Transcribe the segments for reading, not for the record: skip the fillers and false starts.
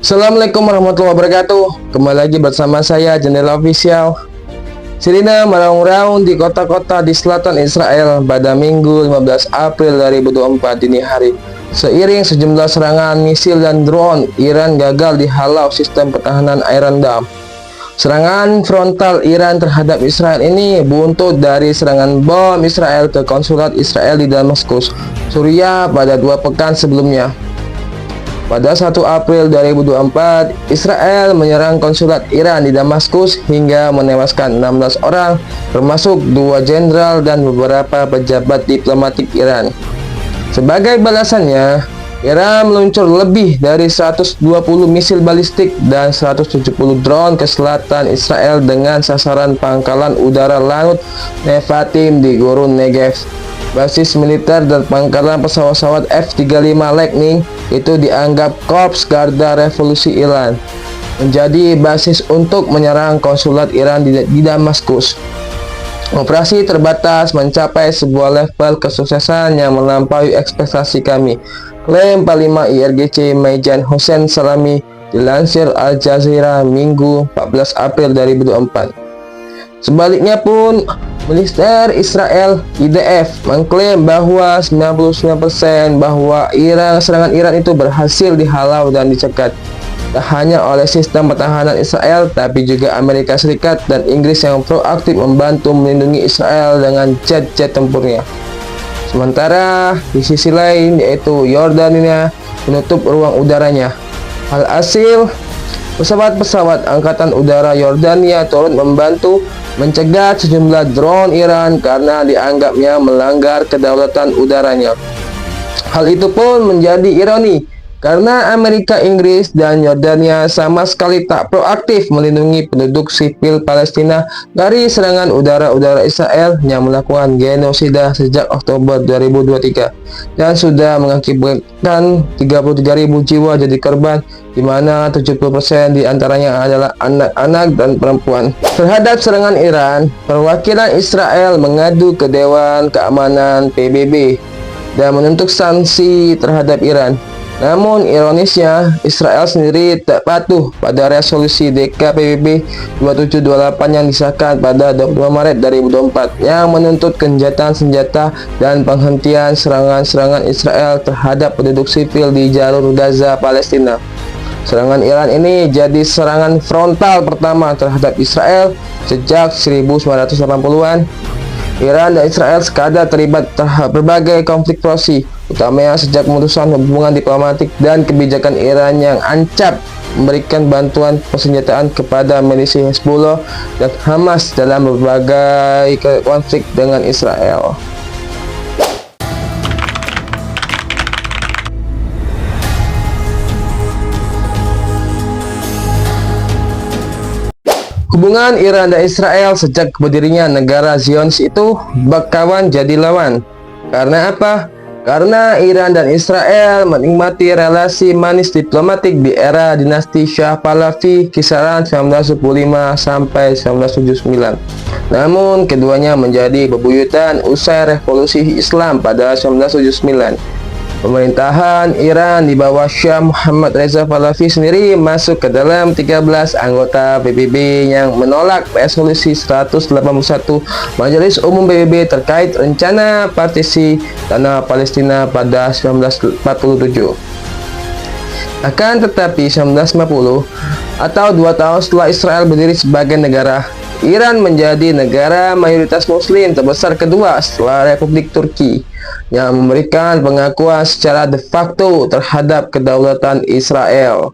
Assalamualaikum warahmatullahi wabarakatuh. Kembali lagi bersama saya Jendela Official. Sirine meraung-raung di kota-kota di selatan Israel pada Minggu 15 April 2024 dini hari. Seiring sejumlah serangan misil dan drone, Iran gagal dihalau sistem pertahanan Iron Dome. Serangan frontal Iran terhadap Israel ini buntut dari serangan bom Israel ke konsulat Israel di Damaskus, Suriah pada 2 pekan sebelumnya. Pada 1 April 2024, Israel menyerang konsulat Iran di Damaskus hingga menewaskan 16 orang, termasuk 2 jenderal dan beberapa pejabat diplomatik Iran. Sebagai balasannya, Iran meluncur lebih dari 120 misil balistik dan 170 drone ke selatan Israel dengan sasaran pangkalan udara laut Nevatim di Gurun Negev. Basis militer dan pangkalan pesawat-pesawat F-35 Lightning itu dianggap Korps Garda Revolusi Iran, menjadi basis untuk menyerang konsulat Iran di Damaskus. Operasi terbatas mencapai sebuah level kesuksesan yang melampaui ekspektasi kami, klaim Panglima IRGC Maijan Hossein Salami dilansir Al Jazeera Minggu 14 April 2024. Sebaliknya pun, Militer Israel IDF mengklaim bahwa 99% bahwa serangan Iran itu berhasil dihalau dan dicegat, tak hanya oleh sistem pertahanan Israel, tapi juga Amerika Serikat dan Inggris yang proaktif membantu melindungi Israel dengan jet-jet tempurnya. Sementara di sisi lain, yaitu Yordania menutup ruang udaranya. Alhasil, pesawat-pesawat Angkatan Udara Yordania turut membantu mencegat sejumlah drone Iran karena dianggapnya melanggar kedaulatan udaranya. Hal itu pun menjadi ironi karena Amerika, Inggris, dan Yordania sama sekali tak proaktif melindungi penduduk sipil Palestina dari serangan udara-udara Israel yang melakukan genosida sejak Oktober 2023 dan sudah mengakibatkan 33.000 jiwa jadi korban, di mana 70% diantaranya adalah anak-anak dan perempuan. Terhadap serangan Iran, perwakilan Israel mengadu ke Dewan Keamanan PBB dan menuntut sanksi terhadap Iran. Namun ironisnya, Israel sendiri tak patuh pada resolusi DKPBB 2728 yang disahkan pada 25 Maret 2024 yang menuntut gencatan senjata dan penghentian serangan-serangan Israel terhadap penduduk sipil di jalur Gaza, Palestina. Serangan Iran ini jadi serangan frontal pertama terhadap Israel sejak 1980-an. Iran dan Israel sekadar terlibat berbagai konflik proksi, utamanya sejak pemutusan hubungan diplomatik dan kebijakan Iran yang ancap memberikan bantuan persenjataan kepada milisi Hezbollah dan Hamas dalam berbagai konflik dengan Israel. Hubungan Iran dan Israel sejak berdirinya negara Zionis itu bakawan jadi lawan. Karena apa? Karena Iran dan Israel menikmati relasi manis diplomatik di era dinasti Shah Pahlavi kisaran 1915 sampai 1979. Namun keduanya menjadi bebuyutan usai revolusi Islam pada 1979. Pemerintahan Iran di bawah Shah Muhammad Reza Pahlavi sendiri masuk ke dalam 13 anggota PBB yang menolak resolusi 181 Majelis Umum PBB terkait rencana partisi tanah Palestina pada 1947. Akan tetapi 1950 atau 2 tahun setelah Israel berdiri sebagai negara, Iran menjadi negara mayoritas muslim terbesar kedua setelah Republik Turki yang memberikan pengakuan secara de facto terhadap kedaulatan Israel.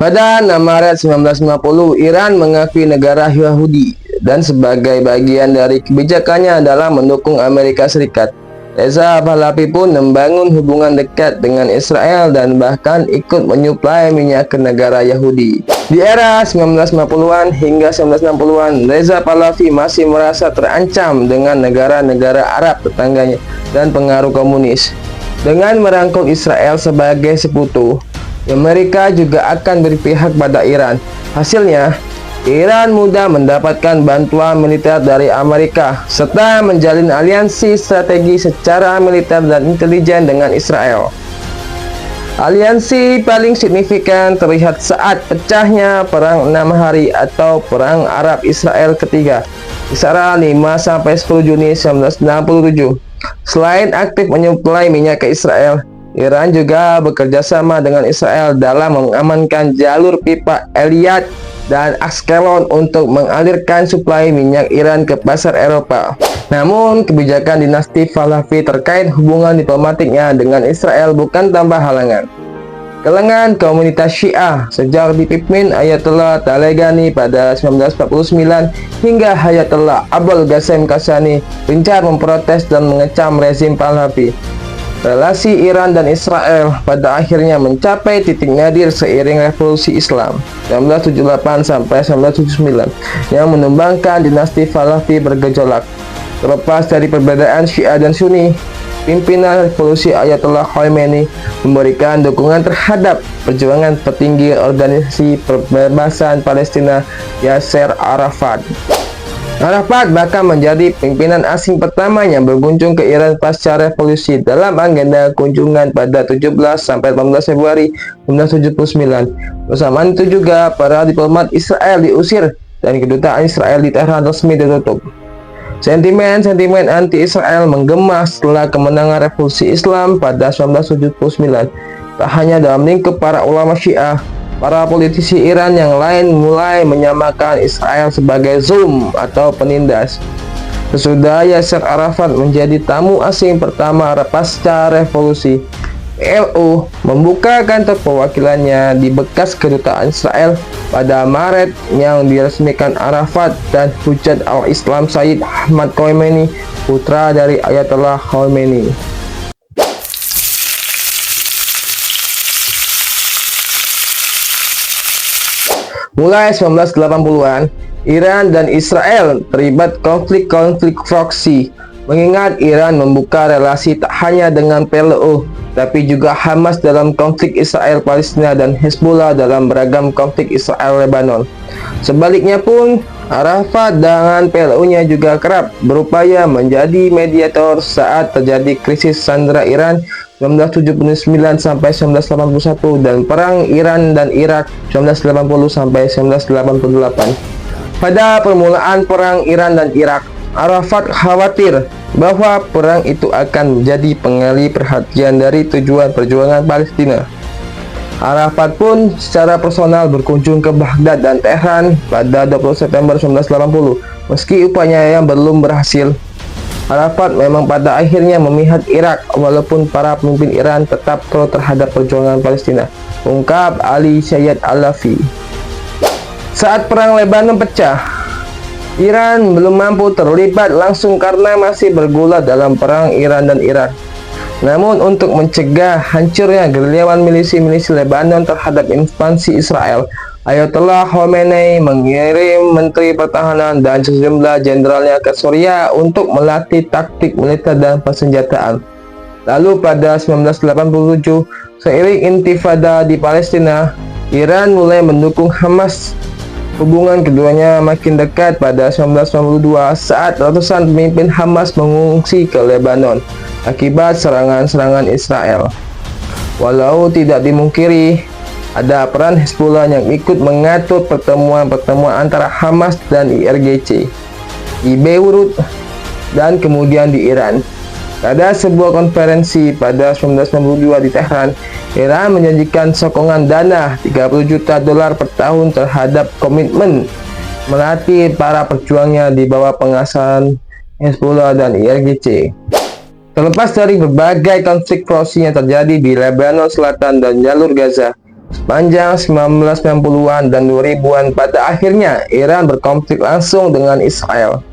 Pada 6 Maret 1950, Iran mengakui negara Yahudi dan sebagai bagian dari kebijakannya adalah mendukung Amerika Serikat. Reza Pahlavi pun membangun hubungan dekat dengan Israel dan bahkan ikut menyuplai minyak ke negara Yahudi. Di era 1950-an hingga 1960-an, Reza Pahlavi masih merasa terancam dengan negara-negara Arab tetangganya dan pengaruh komunis. Dengan merangkul Israel sebagai sekutu, Amerika juga akan berpihak pada Iran. Hasilnya, Iran mudah mendapatkan bantuan militer dari Amerika serta menjalin aliansi strategi secara militer dan intelijen dengan Israel. Aliansi paling signifikan terlihat saat pecahnya Perang 6 Hari atau Perang Arab Israel ketiga, kisaran 5-10 Juni 1967. Selain aktif menyuplai minyak ke Israel, Iran juga bekerja sama dengan Israel dalam mengamankan jalur pipa Elyat dan Ashkelon untuk mengalirkan suplai minyak Iran ke pasar Eropa. Namun, kebijakan dinasti Pahlavi terkait hubungan diplomatiknya dengan Israel bukan tanpa halangan. Kalangan komunitas Syiah sejak dipimpin Ayatollah Taleghani pada 1949 hingga Ayatollah Abul Qasim Qasani gencar memprotes dan mengecam rezim Pahlavi. Relasi Iran dan Israel pada akhirnya mencapai titik nadir seiring revolusi Islam 1978 sampai 1979 yang menumbangkan dinasti Pahlavi bergejolak. Terlepas dari perbedaan Syiah dan Sunni, pimpinan revolusi Ayatollah Khomeini memberikan dukungan terhadap perjuangan petinggi organisasi pembebasan Palestina Yasser Arafat. Arafat bahkan menjadi pimpinan asing pertama yang berkunjung ke Iran pasca revolusi dalam agenda kunjungan pada 17-18 Februari 1979. Bersamaan itu juga para diplomat Israel diusir dan kedutaan Israel di Tehran resmi ditutup. Sentimen anti-Israel menggema setelah kemenangan revolusi Islam pada 1979. Tak hanya dalam lingkup para ulama Syiah, para politisi Iran yang lain mulai menyamakan Israel sebagai zulm atau penindas. Sesudah Yasser Arafat menjadi tamu asing pertama pasca revolusi, PLO membuka kantor perwakilannya di bekas kedutaan Israel pada Maret yang diresmikan Arafat dan Hujat al-Islam Sayyid Ahmad Khomeini, putra dari Ayatollah Khomeini. Mulai 1980-an, Iran dan Israel terlibat konflik proksi, mengingat Iran membuka relasi tak hanya dengan PLO, tapi juga Hamas dalam konflik Israel-Palestina dan Hezbollah dalam beragam konflik Israel-Lebanon. Sebaliknya pun, Arafat dengan PLO-nya juga kerap berupaya menjadi mediator saat terjadi krisis sandera Iran 1979 sampai 1981 dan perang Iran dan Irak 1980 sampai 1988. Pada permulaan perang Iran dan Irak, Arafat khawatir bahwa perang itu akan menjadi pengalih perhatian dari tujuan perjuangan Palestina. Arafat pun secara personal berkunjung ke Baghdad dan Tehran pada 20 September 1980. Meski upayanya yang belum berhasil, Arafat memang pada akhirnya memihak Irak walaupun para pemimpin Iran tetap pro terhadap perjuangan Palestina, ungkap Ali Syed Al-Lafi. Saat perang Lebanon pecah, Iran belum mampu terlibat langsung karena masih bergulat dalam perang Iran dan Irak. Namun untuk mencegah hancurnya gerilyawan milisi-milisi Lebanon terhadap invasi Israel, Ayatollah Khomeini mengirim Menteri Pertahanan dan sejumlah jenderalnya ke Suriah untuk melatih taktik militer dan persenjataan. Lalu pada 1987, seiring intifada di Palestina, Iran mulai mendukung Hamas. Hubungan keduanya makin dekat pada 1992 saat ratusan pemimpin Hamas mengungsi ke Lebanon akibat serangan-serangan Israel. Walau tidak dimungkiri, ada peran Hezbollah yang ikut mengatur pertemuan-pertemuan antara Hamas dan IRGC di Beirut dan kemudian di Iran. Pada sebuah konferensi pada 1992 di Tehran, Iran menjanjikan sokongan dana 30 juta dolar per tahun terhadap komitmen melatih para pejuangnya di bawah pengawasan Hezbollah dan IRGC. Terlepas dari berbagai konflik proksi yang terjadi di Lebanon Selatan dan jalur Gaza, sepanjang 1990-an dan 2000-an, pada akhirnya Iran berkonflik langsung dengan Israel.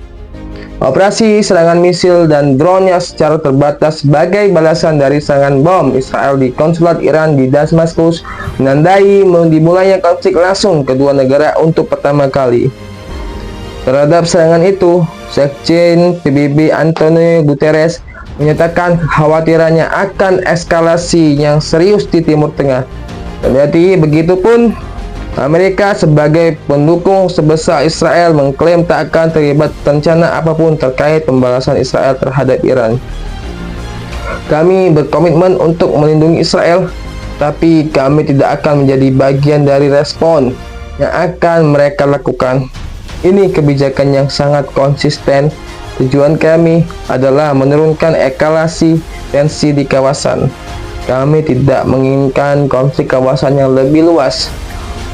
Operasi serangan misil dan drone-nya secara terbatas sebagai balasan dari serangan bom Israel di konsulat Iran di Damaskus menandai dimulainya konflik langsung kedua negara untuk pertama kali. Terhadap serangan itu, Sekjen PBB Antonio Guterres menyatakan kekhawatirannya akan eskalasi yang serius di Timur Tengah. Kendati begitupun, Amerika sebagai pendukung sebesar Israel mengklaim tak akan terlibat rencana apapun terkait pembalasan Israel terhadap Iran. Kami berkomitmen untuk melindungi Israel, Tapi kami tidak akan menjadi bagian dari respon yang akan mereka lakukan. Ini kebijakan yang sangat konsisten. Tujuan kami adalah menurunkan eskalasi tensi di kawasan. Kami tidak menginginkan konflik kawasan yang lebih luas.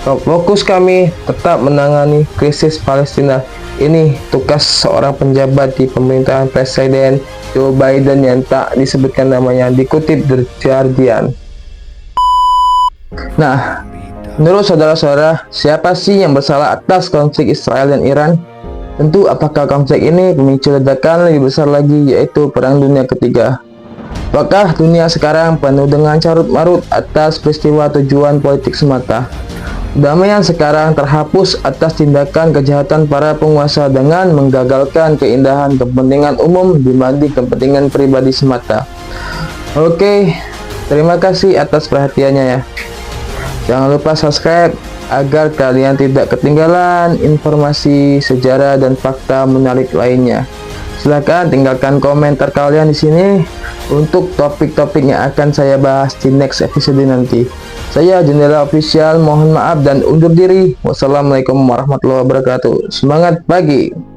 Fokus kami tetap menangani krisis Palestina. Ini tugas seorang penjabat di pemerintahan Presiden Joe Biden yang tak disebutkan namanya, dikutip dari Guardian. Nah, menurut saudara-saudara, siapa sih yang bersalah atas konflik Israel dan Iran? Tentu apakah konflik ini memicu ledakan lebih besar lagi, yaitu Perang Dunia Ketiga? Apakah dunia sekarang penuh dengan carut-marut atas peristiwa tujuan politik semata? Damaian sekarang terhapus atas tindakan kejahatan para penguasa dengan menggagalkan keindahan kepentingan umum dibanding kepentingan pribadi semata. Oke, terima kasih atas perhatiannya ya. Jangan lupa subscribe agar kalian tidak ketinggalan informasi sejarah dan fakta menarik lainnya. Silahkan tinggalkan komentar kalian di sini untuk topik-topik yang akan saya bahas di next episode nanti. Saya Jendela Official, mohon maaf dan undur diri. Wassalamualaikum warahmatullahi wabarakatuh. Semangat pagi.